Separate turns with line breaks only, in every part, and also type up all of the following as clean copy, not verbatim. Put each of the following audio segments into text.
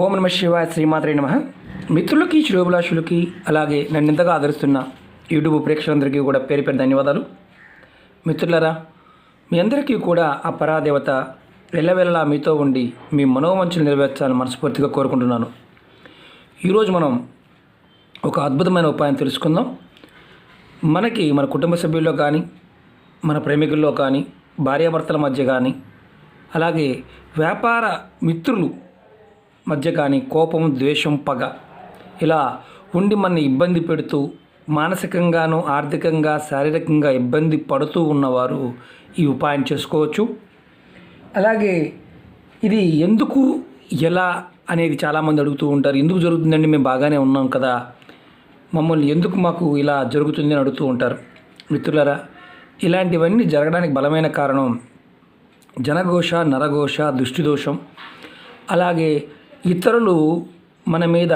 ఓం నమ శివాయ, శ్రీమాత్రే నమః. మిత్రులకి, శ్రేయోభిలాషులకి, అలాగే నన్ను ఇంతగా ఆదరిస్తున్న యూట్యూబ్ ప్రేక్షకులందరికీ కూడా పేరు పేరు ధన్యవాదాలు. మిత్రులారా, మీ అందరికీ కూడా ఆ పరాదేవత వెళ్ళవేళలా మీతో ఉండి మీ మనోవంచలు నెరవేర్చాలని మనస్ఫూర్తిగా కోరుకుంటున్నాను. ఈరోజు మనం ఒక అద్భుతమైన ఉపాయం తెలుసుకుందాం. మనకి మన కుటుంబ సభ్యుల్లో కానీ, మన ప్రేమికుల్లో కానీ, భార్యాభర్తల మధ్య కానీ, అలాగే వ్యాపార మిత్రులు మధ్య కానీ కోపం, ద్వేషం, పగ ఇలా ఉండి మనని ఇబ్బంది పెడుతూ మానసికంగాను, ఆర్థికంగా, శారీరకంగా ఇబ్బంది పడుతూ ఉన్నవారు ఈ ఉపాయం చేసుకోవచ్చు. అలాగే ఇది ఎందుకు, ఎలా అనేది చాలామంది అడుగుతూ ఉంటారు. ఎందుకు జరుగుతుందండి, మేము బాగానే ఉన్నాం కదా, మమ్మల్ని ఎందుకు మాకు ఇలా జరుగుతుంది అని అడుగుతూ ఉంటారు. మిత్రులారా, ఇలాంటివన్నీ జరగడానికి బలమైన కారణం జనఘోష, నరఘోష, దృష్టిదోషం. అలాగే ఇతరులు మన మీద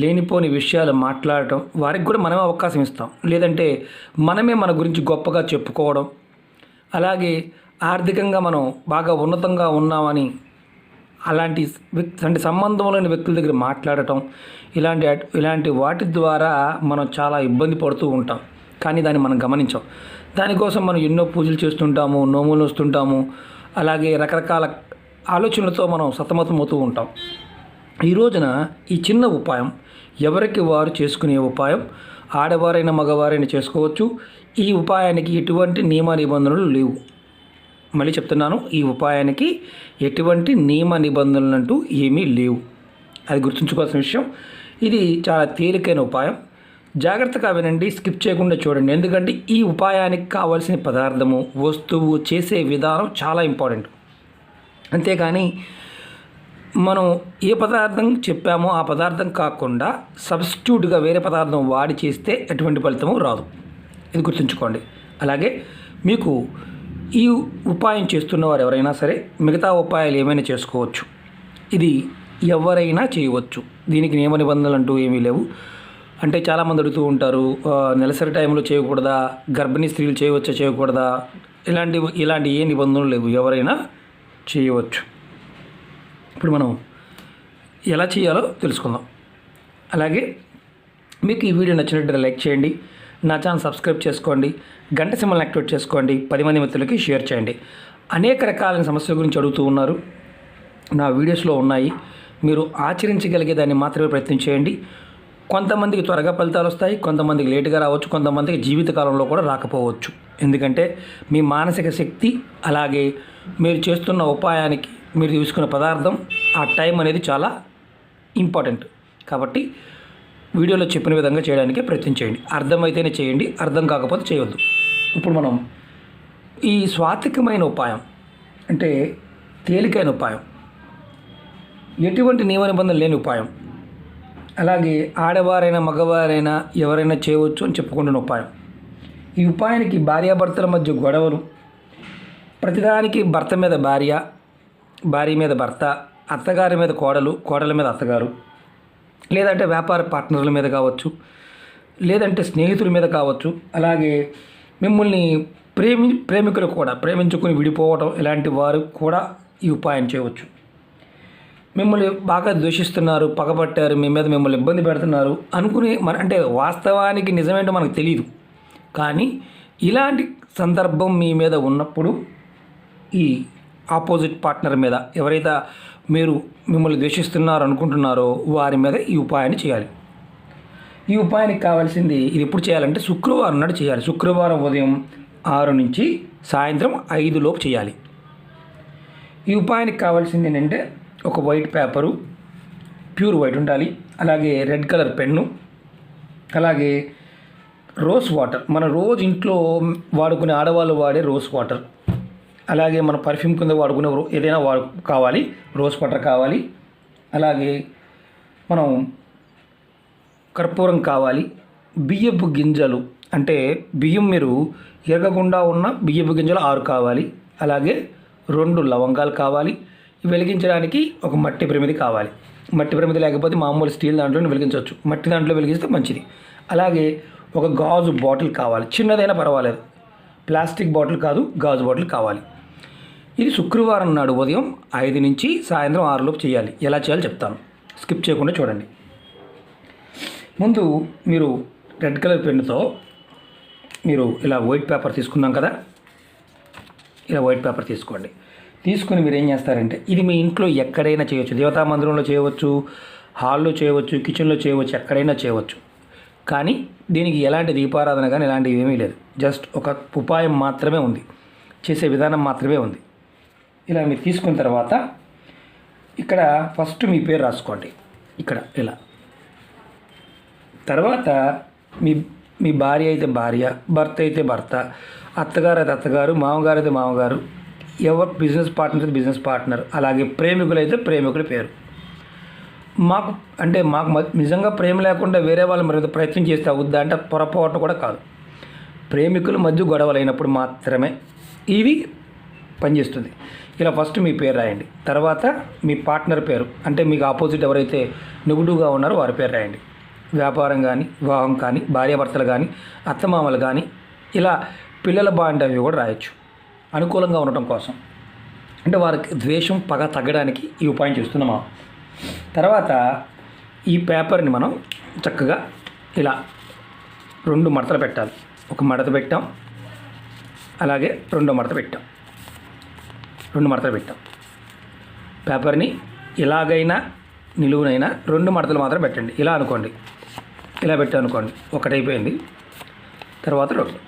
లేనిపోని విషయాలు మాట్లాడటం, వారికి కూడా మనమే అవకాశం ఇస్తాం. లేదంటే మనమే మన గురించి గొప్పగా చెప్పుకోవడం, అలాగే ఆర్థికంగా మనం బాగా ఉన్నతంగా ఉన్నామని అలాంటి సంబంధం లేని వ్యక్తుల దగ్గర మాట్లాడటం, ఇలాంటి వాటి ద్వారా మనం చాలా ఇబ్బంది పడుతూ ఉంటాం. కానీ దాన్ని మనం గమనించాం. దానికోసం మనం ఎన్నో పూజలు చేస్తుంటాము, నోములు వస్తుంటాము, అలాగే రకరకాల ఆలోచనలతో మనం సతమతమవుతూ ఉంటాం. ఈ రోజున ఈ చిన్న ఉపాయం ఎవరికి వారు చేసుకునే ఉపాయం, ఆడవారైనా మగవారైనా చేసుకోవచ్చు. ఈ ఉపాయానికి ఎటువంటి నియమ నిబంధనలు లేవు. మళ్ళీ చెప్తున్నాను, ఈ ఉపాయానికి ఎటువంటి నియమ నిబంధనలు అంటూ ఏమీ లేవు. అది గుర్తుంచుకోవాల్సిన విషయం. ఇది చాలా తేలికైన ఉపాయం. జాగ్రత్తగా వినండి, స్కిప్ చేయకుండా చూడండి. ఎందుకంటే ఈ ఉపాయానికి కావాల్సిన పదార్థము, వస్తువు, చేసే విధానం చాలా ఇంపార్టెంట్. అంతేకాని మనం ఏ పదార్థం చెప్పామో ఆ పదార్థం కాకుండా సబ్స్టిట్యూట్గా వేరే పదార్థం వాడి చేస్తే ఎటువంటి ఫలితము రాదు. ఇది గుర్తుంచుకోండి. అలాగే మీకు ఈ ఉపాయం చేస్తున్నవారు ఎవరైనా సరే మిగతా ఉపాయాలు ఏమైనా చేసుకోవచ్చు. ఇది ఎవరైనా చేయవచ్చు. దీనికి నియమ నిబంధనలు అంటూ ఏమీ లేవు. అంటే చాలామంది అడుగుతూ ఉంటారు, నెలసరి టైంలో చేయకూడదా, గర్భిణీ స్త్రీలు చేయవచ్చా, చేయకూడదా, ఇలాంటి ఏ నిబంధనలు లేవు. ఎవరైనా చేయవచ్చు. ఇప్పుడు మనం ఎలా చేయాలో తెలుసుకుందాం. అలాగే మీకు ఈ వీడియో నచ్చినట్లయితే లైక్ చేయండి, నా ఛానల్ సబ్స్క్రైబ్ చేసుకోండి, గంట సింబల్ని యాక్టివేట్ చేసుకోండి, 10 మంది మిత్రులకి షేర్ చేయండి. అనేక రకాలైన సమస్యల గురించి అడుగుతూ ఉన్నారు, నా వీడియోస్లో ఉన్నాయి. మీరు ఆచరించగలిగే దాన్ని మాత్రమే ప్రయత్నం చేయండి. కొంతమందికి త్వరగా ఫలితాలు వస్తాయి, కొంతమందికి లేటుగా రావచ్చు, కొంతమందికి జీవితకాలంలో కూడా రాకపోవచ్చు. ఎందుకంటే మీ మానసిక శక్తి, అలాగే మీరు చేస్తున్న ఉపాయానికి మీరు తీసుకున్న పదార్థం, ఆ టైం అనేది చాలా ఇంపార్టెంట్. కాబట్టి వీడియోలో చెప్పిన విధంగా చేయడానికి ప్రయత్నం చేయండి. అర్థమైతేనే చేయండి, అర్థం కాకపోతే చేయవద్దు. ఇప్పుడు మనం ఈ స్వాతికమైన ఉపాయం, అంటే తేలికైన ఉపాయం, ఎటువంటి నియమ నిబంధనలు లేని ఉపాయం, అలాగే ఆడవారైనా మగవారైనా ఎవరైనా చేయవచ్చు అని చెప్పుకుంటున్న ఉపాయం. ఈ ఉపాయానికి భార్యాభర్తల మధ్య గొడవలు, ప్రతిదానికి భర్త మీద భార్య, భార్య మీద భర్త, అత్తగారి మీద కోడలు, కోడల మీద అత్తగారు, లేదంటే వ్యాపార పార్ట్నర్ల మీద కావచ్చు, లేదంటే స్నేహితుల మీద కావచ్చు, అలాగే మిమ్మల్ని ప్రేమికులు కూడా ప్రేమించుకుని విడిపోవడం, ఇలాంటి వారు కూడా ఈ ఉపాయం చేయవచ్చు. మిమ్మల్ని బాగా ద్వేషిస్తున్నారు, పగబట్టారు, మీ మీద మిమ్మల్ని ఇబ్బంది పెడుతున్నారు అనుకుని అంటే వాస్తవానికి నిజమేంటో మనకు తెలియదు. కానీ ఇలాంటి సందర్భం మీ మీద ఉన్నప్పుడు ఈ ఆపోజిట్ పార్ట్నర్ మీద, ఎవరైతే మిమ్మల్ని ద్వేషిస్తున్నారు అనుకుంటున్నారో వారి మీద ఈ ఉపాయాన్ని చేయాలి. ఈ ఉపాయానికి కావాల్సింది, ఇది ఎప్పుడు చేయాలంటే శుక్రవారం నాడు చేయాలి. శుక్రవారం ఉదయం 6 నుంచి సాయంత్రం 5 లోపు చేయాలి. ఈ ఉపాయానికి కావాల్సింది ఏంటంటే ఒక వైట్ పేపరు, ప్యూర్ వైట్ ఉండాలి, అలాగే రెడ్ కలర్ పెన్ను, అలాగే రోజ్ వాటర్, మన రోజు ఇంట్లో వాడుకునే ఆడవాళ్ళు వాడే రోజ్ వాటర్, అలాగే మన పర్ఫ్యూమ్ కింద వాడుకునే ఏదైనా కావాలి, రోజ్ వాటర్ కావాలి, అలాగే మనం కర్పూరం కావాలి, బియ్యపు గింజలు, అంటే బియ్యం మీరు ఎరగకుండా ఉన్న బియ్యపు గింజలు 6 కావాలి, అలాగే 2 లవంగాలు కావాలి. వెలిగించడానికి ఒక మట్టి ప్రమిది కావాలి. మట్టి ప్రమిది లేకపోతే మామూలు స్టీల్ దాంట్లో వెలిగించవచ్చు, మట్టి దాంట్లో వెలిగిస్తే మంచిది. అలాగే ఒక గాజు బాటిల్ కావాలి, చిన్నదైనా పర్వాలేదు, ప్లాస్టిక్ బాటిల్ కాదు, గాజు బాటిల్ కావాలి. ఇది శుక్రవారం నాడు ఉదయం 5 నుంచి సాయంత్రం 6 లోపు చేయాలి. ఎలా చేయాలో చెప్తాను. స్కిప్ చేయకుండా చూడండి. ముందు మీరు రెడ్ కలర్ పెన్నుతో మీరు ఇలా వైట్ పేపర్ తీసుకున్నాం కదా, ఇలా వైట్ పేపర్ తీసుకోండి. తీసుకుని మీరు ఏం చేస్తారంటే, ఇది మీ ఇంట్లో ఎక్కడైనా చేయవచ్చు, దేవతా మందిరంలో చేయవచ్చు, హాల్లో చేయవచ్చు, కిచెన్లో చేయవచ్చు, ఎక్కడైనా చేయవచ్చు. కానీ దీనికి ఎలాంటి దీపారాధన కానీ ఇలాంటివి ఏమీ లేదు. జస్ట్ ఒక ఉపాయం మాత్రమే ఉంది, చేసే విధానం మాత్రమే ఉంది. ఇలా మీరు తీసుకున్న తర్వాత ఇక్కడ ఫస్ట్ మీ పేరు రాసుకోండి, ఇక్కడ ఇలా. తర్వాత మీ భార్య అయితే భార్య, భర్త అయితే భర్త, అత్తగారు అయితే అత్తగారు, మామగారు అయితే మామగారు, ఎవరు బిజినెస్ పార్ట్నర్ అయితే బిజినెస్ పార్ట్నర్, అలాగే ప్రేమికులు అయితే ప్రేమికుల పేరు. మాకు నిజంగా ప్రేమ లేకుండా వేరే వాళ్ళు మరి ప్రయత్నం చేస్తే అవుద్దా అంటే పొరపాటు కూడా కాదు. ప్రేమికుల మధ్య గొడవలు అయినప్పుడు మాత్రమే ఇది పనిచేస్తుంది. ఇలా ఫస్ట్ మీ పేరు రాయండి. తర్వాత మీ పార్ట్నర్ పేరు, అంటే మీకు ఆపోజిట్ ఎవరైతే నెగిటివ్గా ఉన్నారో వారి పేరు రాయండి. వ్యాపారం కానీ, వివాహం కానీ, భార్యాభర్తలు కానీ, అత్తమామలు కానీ, ఇలా పిల్లల బాండవి కూడా రాయొచ్చు అనుకూలంగా ఉండటం కోసం. అంటే వారికి ద్వేషం, పగ తగ్గడానికి ఈ ఉపాయం చేస్తున్నామా. తర్వాత ఈ పేపర్ని మనం చక్కగా ఇలా 2 మడతలు పెట్టాలి. ఒక మడత పెట్టాం, అలాగే 2వ మడత పెట్టాం, 2 మడతలు పెట్టాం. పేపర్ని ఇలాగైనా నిలువునైనా 2 మడతలు మాత్రం పెట్టండి. ఇలా అనుకోండి, ఇలా పెట్టానుకోండి, ఒకటైపోయింది. తర్వాత 2,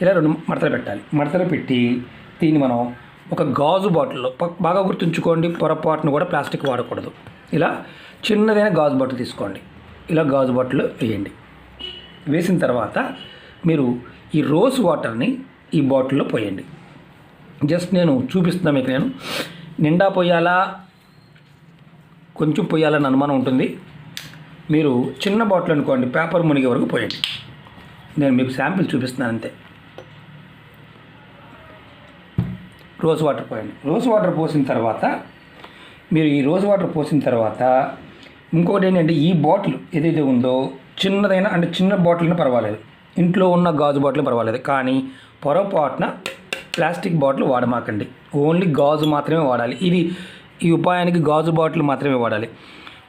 ఇలా 2 మడతలు పెట్టాలి. మడతలు పెట్టి దీన్ని మనం ఒక గాజు బాటిల్లో, బాగా గుర్తుంచుకోండి, పొరపాటును కూడా ప్లాస్టిక్ వాడకూడదు. ఇలా చిన్నదైన గాజు బాటిల్ తీసుకోండి, ఇలా గాజు బాటిల్లో వేయండి. వేసిన తర్వాత మీరు ఈ రోజ్ వాటర్ని ఈ బాటిల్లో పోయండి. జస్ట్ నేను చూపిస్తున్నా మీకు. నేను నిండా పోయాలా కొంచెం పోయాలని అనుమానం ఉంటుంది. మీరు చిన్న బాటిల్ అనుకోండి, పేపర్ మునిగే వరకు పోయండి. నేను మీకు శాంపిల్ చూపిస్తున్నాను అంతే. రోజ్ వాటర్ పోయండి. రోజ్ వాటర్ పోసిన తర్వాత మీరు ఈ రోజ్ వాటర్ పోసిన తర్వాత ఇంకొకటి ఏంటంటే, ఈ బాటిల్ ఏదైతే ఉందో చిన్నదైనా, అంటే చిన్న బాటిల్ అయినా పర్వాలేదు, ఇంట్లో ఉన్న గాజు బాటిల్ పర్వాలేదు, కానీ పొరపాటున ప్లాస్టిక్ బాటిల్ వాడమాకండి. ఓన్లీ గాజు మాత్రమే వాడాలి. ఈ ఉపాయానికి గాజు బాటిల్ మాత్రమే వాడాలి.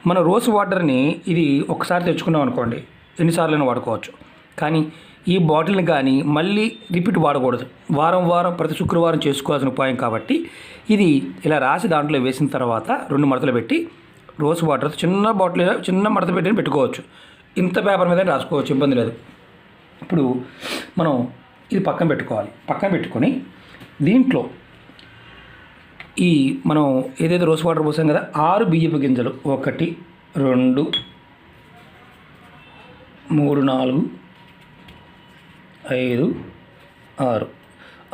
మన రోజ్ వాటర్ని ఇది ఒకసారి తెచ్చుకున్నాం అనుకోండి, ఎన్నిసార్లైనా వాడుకోవచ్చు. కానీ ఈ బాటిల్ని కానీ మళ్ళీ రిపీట్ వాడకూడదు. వారం ప్రతి శుక్రవారం చేసుకోవాల్సిన ఉపాయం కాబట్టి ఇది ఇలా రాసి దాంట్లో వేసిన తర్వాత 2 మడతలు పెట్టి రోజ్ వాటర్ చిన్న బాటిల్, చిన్న మడత పెట్టి పెట్టుకోవచ్చు. ఇంత పేపర్ మీద రాసుకోవచ్చు, ఇబ్బంది లేదు. ఇప్పుడు మనం ఇది పక్కన పెట్టుకోవాలి. పక్కన పెట్టుకొని దీంట్లో మనం ఏదైతే రోజ్ వాటర్ పోసాం కదా, 6 బియ్యపు గింజలు, 1 2 3 4 5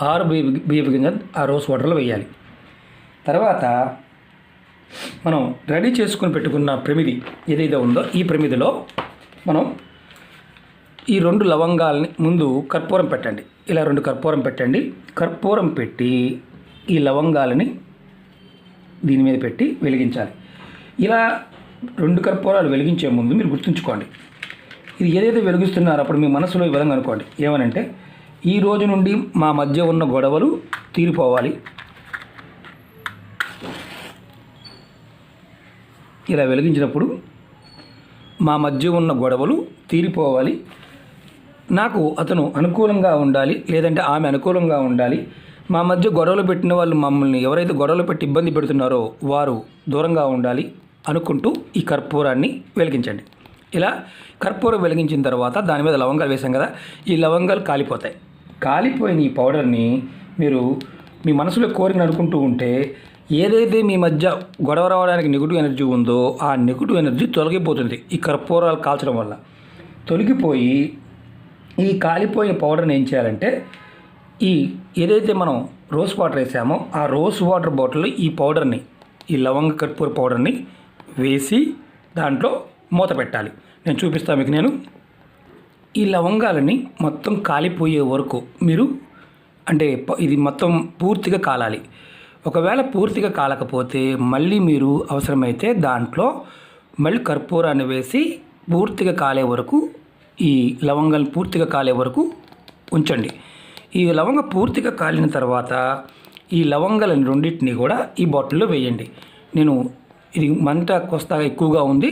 6 బియ్యపు గింజలు ఆ రోజ్ వాటర్లో వేయాలి. తర్వాత మనం రెడీ చేసుకొని పెట్టుకున్న ప్రమిది ఏదైతే ఉందో ఈ ప్రమిదిలో మనం ఈ 2 లవంగాలని ముందు కర్పూరం పెట్టండి. ఇలా 2 కర్పూరం పెట్టండి. కర్పూరం పెట్టి ఈ లవంగాలని దీని మీద పెట్టి వెలిగించాలి. ఇలా 2 కర్పూరాలు వెలిగించే ముందు మీరు గుర్తుంచుకోండి, ఇది ఏదైతే వెలిగిస్తున్నారో అప్పుడు మీ మనసులో ఈ విధంగా అనుకోండి, ఏమనంటే, ఈ రోజు నుండి మా మధ్య ఉన్న గొడవలు తీరిపోవాలి. ఇలా వెలిగించినప్పుడు మా మధ్య ఉన్న గొడవలు తీరిపోవాలి, నాకు అతను అనుకూలంగా ఉండాలి, లేదంటే ఆమె అనుకూలంగా ఉండాలి, మా మధ్య గొడవలు పెట్టిన వాళ్ళు, మమ్మల్ని ఎవరైతే గొడవలు పెట్టి ఇబ్బంది పెడుతున్నారో వారు దూరంగా ఉండాలి అనుకుంటూ ఈ కర్పూరాన్ని వెలిగించండి. ఇలా కర్పూరం వెలిగించిన తర్వాత దాని మీద లవంగాలు వేసాం కదా, ఈ లవంగాలు కాలిపోతాయి. కాలిపోయిన ఈ పౌడర్ని మీరు మీ మనసులో కోరికను అనుకుంటూ ఉంటే, ఏదైతే మీ మధ్య గొడవ రావడానికి నెగిటివ్ ఎనర్జీ ఉందో ఆ నెగిటివ్ ఎనర్జీ తొలగిపోతుంది. ఈ కర్పూరాలు కాల్చడం వల్ల తొలగిపోయి, ఈ కాలిపోయిన పౌడర్ని ఏం చేయాలంటే, ఏదైతే మనం రోజ్ వాటర్ వేసామో ఆ రోజ్ వాటర్ బాటిల్లో ఈ పౌడర్ని, ఈ లవంగ కర్పూర పౌడర్ని వేసి దాంట్లో మూత పెట్టాలి. నేను చూపిస్తాను మీకు. నేను ఈ లవంగాలని మొత్తం కాలిపోయే వరకు మీరు, అంటే ఇది మొత్తం పూర్తిగా కాలాలి. ఒకవేళ పూర్తిగా కాలకపోతే మళ్ళీ మీరు అవసరమైతే దాంట్లో మళ్ళీ కర్పూరాన్ని వేసి పూర్తిగా కాలే వరకు, ఈ లవంగాలు పూర్తిగా కాలే వరకు ఉంచండి. ఈ లవంగ పూర్తిగా కాలిన తర్వాత ఈ లవంగాలను రెండింటిని కూడా ఈ బాటిల్లో వేయండి. నేను ఇది మంట కొస్తా ఎక్కువగా ఉంది.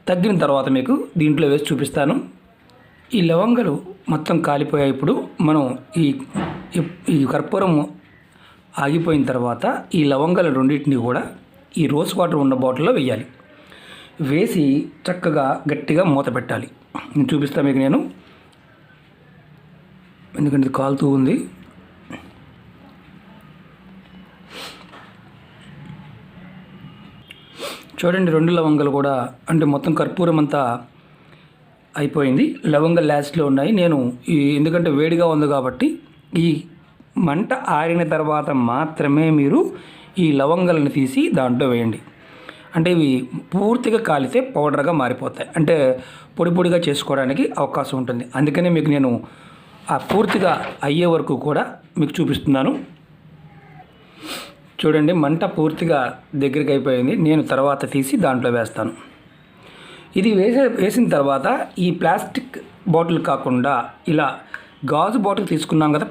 తగ్గిన తర్వాత మీకు దీంట్లో వేసి చూపిస్తాను. ఈ లవంగాలు మొత్తం కాలిపోయాయి. ఇప్పుడు మనం ఈ కర్పూరం ఆగిపోయిన తర్వాత ఈ లవంగాలు రెండింటిని కూడా ఈ రోజ్ వాటర్ ఉన్న బాటిల్లో వేయాలి. వేసి చక్కగా గట్టిగా మూత పెట్టాలి. నేను చూపిస్తాను మీకు నేను, ఎందుకంటే ఇది కాలుతూ ఉంది. చూడండి, 2 లవంగాలు కూడా అంటే మొత్తం కర్పూరం అంతా అయిపోయింది. లవంగాలు లాస్ట్లో ఉన్నాయి. నేను ఎందుకంటే వేడిగా ఉంది కాబట్టి ఈ మంట ఆరిన తర్వాత మాత్రమే మీరు ఈ లవంగాలను తీసి దాంట్లో వేయండి. అంటే ఇవి పూర్తిగా కాలితే పౌడర్గా మారిపోతాయి, అంటే పొడి పొడిగా చేసుకోవడానికి అవకాశం ఉంటుంది. అందుకనే మీకు నేను ఆ పూర్తిగా అయ్యే వరకు కూడా మీకు చూపిస్తున్నాను. చూడండి, మంట పూర్తిగా దగ్గరికి అయిపోయింది. నేను తర్వాత తీసి దాంట్లో వేస్తాను. ఇది వేసిన తర్వాత ఈ ప్లాస్టిక్ బాటిల్ కాకుండా ఇలా గాజు బాటిల్ తీసుకున్నాం కదా,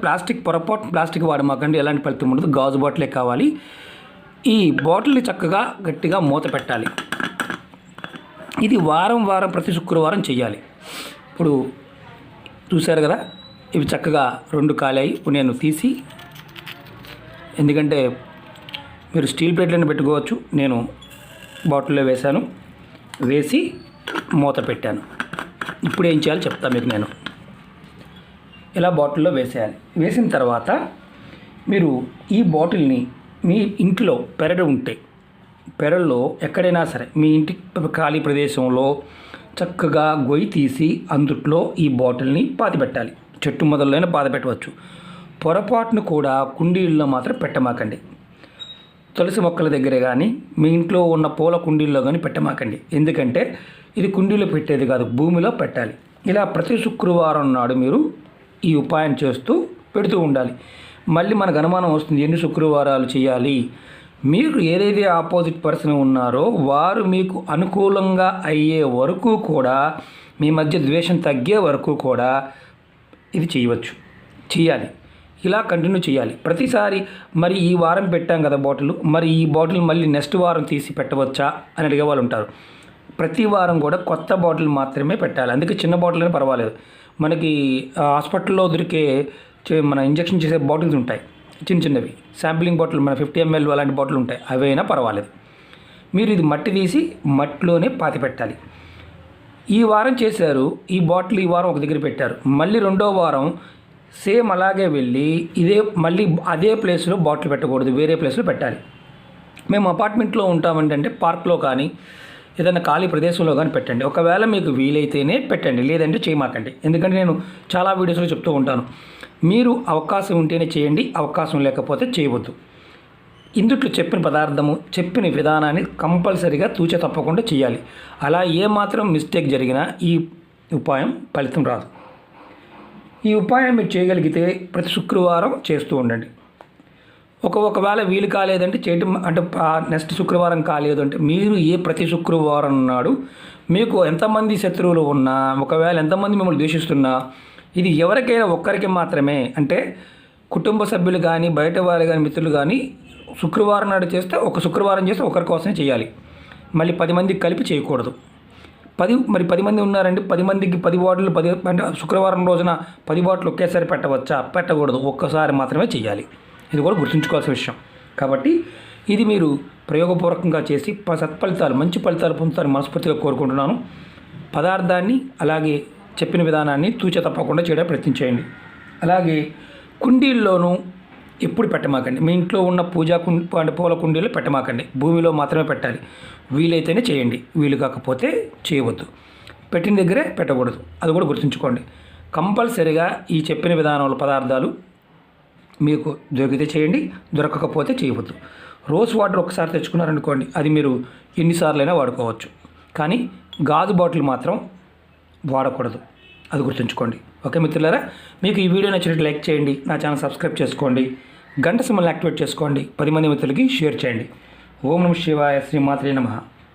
పొరపాటు ప్లాస్టిక్ వాడమాకండి, ఎలాంటి ఫలితం ఉండదు. గాజు బాటిలే కావాలి. ఈ బాటిల్ని చక్కగా గట్టిగా మూత పెట్టాలి. ఇది వారం ప్రతి శుక్రవారం చేయాలి. ఇప్పుడు చూశారు కదా, ఇవి చక్కగా 2 కాలాయి. ఇప్పుడు నేను తీసి, ఎందుకంటే మీరు స్టీల్ ప్లేట్లను పెట్టుకోవచ్చు, నేను బాటిల్లో వేశాను. వేసి మూత పెట్టాను. ఇప్పుడు ఏం చేయాలో చెప్తాను మీకు నేను. ఇలా బాటిల్లో వేసేయాలి. వేసిన తర్వాత మీరు ఈ బాటిల్ని మీ ఇంట్లో పెరడు ఉంటే పెరల్లో ఎక్కడైనా సరే మీ ఇంటి ఖాళీ ప్రదేశంలో చక్కగా గొయ్యి తీసి అందుట్లో ఈ బాటిల్ని పాతిపెట్టాలి. చెట్టు మొదలైనా పాతిపెట్టవచ్చు. పొరపాటును కూడా కుండీల్లో మాత్రం పెట్టమాకండి. తులసి మొక్కల దగ్గర కానీ మీ ఇంట్లో ఉన్న పూల కుండీల్లో కానీ పెట్టమాకండి. ఎందుకంటే ఇది కుండీలో పెట్టేది కాదు, భూమిలో పెట్టాలి. ఇలా ప్రతి శుక్రవారం నాడు మీరు ఈ ఉపాయం చేస్తూ పెడుతూ ఉండాలి. మళ్ళీ మనకు అనుమానం వస్తుంది, ఎన్ని శుక్రవారాలు చేయాలి. మీరు ఏదైతే ఆపోజిట్ పర్సన్ ఉన్నారో వారు మీకు అనుకూలంగా అయ్యే వరకు కూడా, మీ మధ్య ద్వేషం తగ్గే వరకు కూడా ఇది చేయాలి. ఇలా కంటిన్యూ చేయాలి ప్రతిసారి. మరి ఈ వారం పెట్టాం కదా బాటిల్, మరి ఈ బాటిల్ మళ్ళీ నెక్స్ట్ వారం తీసి పెట్టవచ్చా అని అడిగే వాళ్ళు ఉంటారు. ప్రతి వారం కూడా కొత్త బాటిల్ మాత్రమే పెట్టాలి. అందుకే చిన్న బాటిల్ అయినా పర్వాలేదు. మనకి హాస్పిటల్లో దొరికే మన ఇంజెక్షన్ చేసే బాటిల్స్ ఉంటాయి, చిన్నవి శాంప్లింగ్ బాటిల్, మన 50 ml అలాంటి బాటిల్ ఉంటాయి, అవైనా పర్వాలేదు. మీరు ఇది మట్టి తీసి మట్టిలోనే పాతి పెట్టాలి. ఈ వారం చేశారు, ఈ బాటిల్ ఈ వారం ఒక దగ్గర పెట్టారు. మళ్ళీ 2వ వారం సేమ్ అలాగే వెళ్ళి మళ్ళీ అదే ప్లేస్లో బాటిల్ పెట్టకూడదు, వేరే ప్లేస్లో పెట్టాలి. మేము అపార్ట్మెంట్లో ఉంటామంటే పార్క్లో కానీ ఏదైనా ఖాళీ ప్రదేశంలో కానీ పెట్టండి. ఒకవేళ మీకు వీలైతేనే పెట్టండి, లేదంటే చేయమాకండి. ఎందుకంటే నేను చాలా వీడియోస్లో చెప్తూ ఉంటాను, మీరు అవకాశం ఉంటేనే చేయండి, అవకాశం లేకపోతే చేయవద్దు. ఇందుట్లో చెప్పిన పదార్థము, చెప్పిన విధానాన్ని కంపల్సరీగా తూచ తప్పకుండా చేయాలి. అలా ఏమాత్రం మిస్టేక్ జరిగినా ఈ ఉపాయం ఫలితం రాదు. ఈ ఉపాయం మీరు చేయగలిగితే ప్రతి శుక్రవారం చేస్తూ ఉండండి. ఒకవేళ వీలు కాలేదంటే చేయటం, అంటే నెక్స్ట్ శుక్రవారం కాలేదు అంటే మీరు ప్రతి శుక్రవారం నాడు మీకు ఎంతమంది శత్రువులు ఉన్నా, ఒకవేళ ఎంతమంది మిమ్మల్ని ద్వేషిస్తున్నా, ఇది ఎవరికైనా ఒక్కరికి మాత్రమే, అంటే కుటుంబ సభ్యులు కానీ బయట వారు కానీ మిత్రులు కానీ శుక్రవారం నాడు చేస్తే ఒక శుక్రవారం చేస్తే ఒకరి కోసమే చేయాలి. మళ్ళీ 10 మందికి కలిపి చేయకూడదు. 10 మంది ఉన్నారండి, 10 మందికి 10 బాటిల్, అంటే శుక్రవారం రోజున 10 బాటిల్ ఒకేసారి పెట్టవచ్చా? పెట్టకూడదు, ఒక్కసారి మాత్రమే చేయాలి. ఇది కూడా గుర్తుంచుకోవాల్సిన విషయం. కాబట్టి ఇది మీరు ప్రయోగపూర్వకంగా చేసి సత్ఫలితాలు, మంచి ఫలితాలు పొందుతారని మనస్ఫూర్తిగా కోరుకుంటున్నాను. పదార్థాన్ని అలాగే చెప్పిన విధానాన్ని తూచ తప్పకుండా చేయడానికి ప్రయత్నించేయండి. అలాగే కుండీల్లోనూ ఎప్పుడు పెట్టమాకండి. మీ ఇంట్లో ఉన్న పూల కుండీలు పెట్టమాకండి, భూమిలో మాత్రమే పెట్టాలి. వీలైతేనే చేయండి, వీలు కాకపోతే చేయవద్దు. పెట్టిన దగ్గరే పెట్టకూడదు, అది కూడా గుర్తుంచుకోండి. కంపల్సరీగా ఈ చెప్పిన విధానంలో పదార్థాలు మీకు దొరికితే చేయండి, దొరకకపోతే చేయవద్దు. రోజ్ వాటర్ ఒకసారి తెచ్చుకున్నారనుకోండి, అది మీరు ఎన్నిసార్లైనా వాడుకోవచ్చు. కానీ గాజు బాటిల్ మాత్రం వాడకూడదు, అది గుర్తుంచుకోండి. ఓకే మిత్రులారా, మీకు ఈ వీడియో నచ్చినట్టు లైక్ చేయండి, నా ఛానల్ సబ్స్క్రైబ్ చేసుకోండి, గంట సింబల్ని యాక్టివేట్ చేసుకోండి, 10 మంది మిత్రులకి షేర్ చేయండి. ఓం నమః శివాయ, శ్రీమాత్రే నమః.